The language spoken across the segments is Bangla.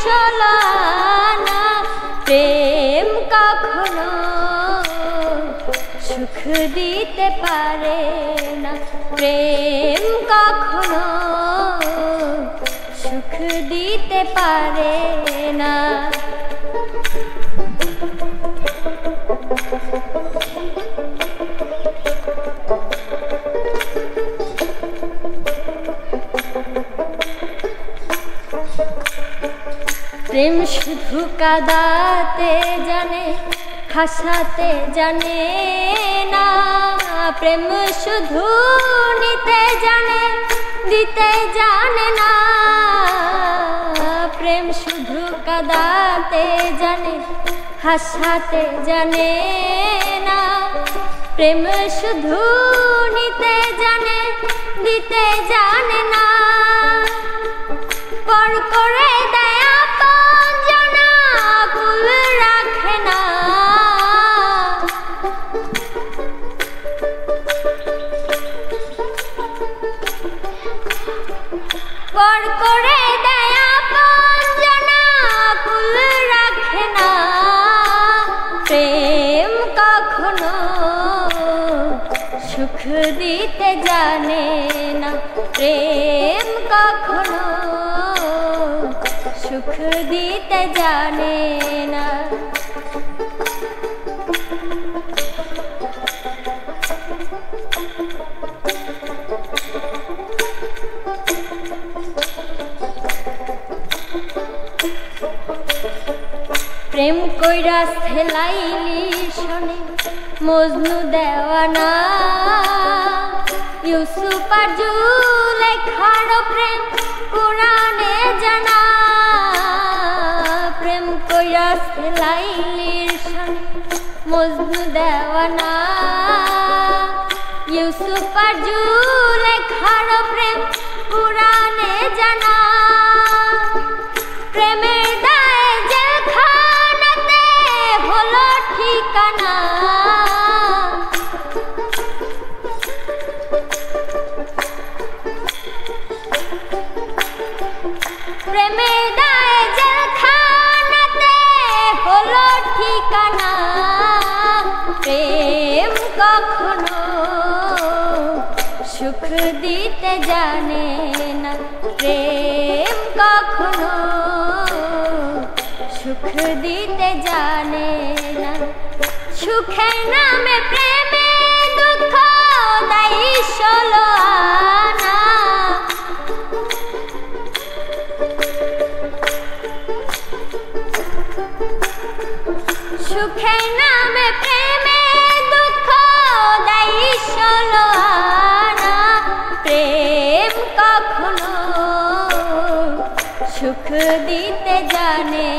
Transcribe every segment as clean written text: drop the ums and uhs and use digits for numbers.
ষোলো আনা। প্রেম কখনো সুখ দিতে পারে না, প্রেম কখনো সুখ দিতে পারে না। প্রেম শুধু কাঁদাতে জানে, হাসাতে জানে না। প্রেম শুধু নিতে জানে, দিতে জানে না। প্রেম শুধু কাঁদাতে জানে, হাসাতে জানে না। প্রেম শুধু নিতে জানে, দিতে জানে না। পর করে দেয় আপনজনা, কুল রাখে না। পর করে দেয় আপনজনা, কুল রাখে না। প্রেম কখনো সুখ দিতে জানে না, প্রেম কখনো সুখ দিতে জানে না। প্রেম কইরা সেলাইলি শোনে মজনু দেওয়ানা। ইউসুফ আর জুলেখার প্রেম কোরআনে জানা। প্রেম কইরা সেলাইলি শোনে মজনু দেওয়ানা। ইউসুফ আর জুলেখার প্রেম কোরআনে জানা। প্রেমের দায়ে জেলখানাতে হলো ঠিকানা। প্রেমের দায়ে জেলখানাতে হলো ঠিকানা। প্রেম কখনো সুখ দিতে জানে না, প্রেম কখনো সুখ দিতে জানে না। সুখের নামে প্রেমে দুঃখ দেয় ষোলো আনা। সুখের নামে প্রেমে দুঃখ দেয় ষোলো আনা। প্রেম কখনো সুখ দিতে জানে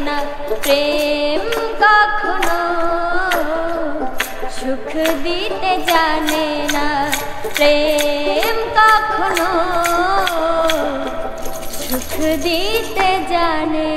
না, প্রেম কখনো সুখ দিতে জানে না। প্রেম কখনো সুখ দিতে জানে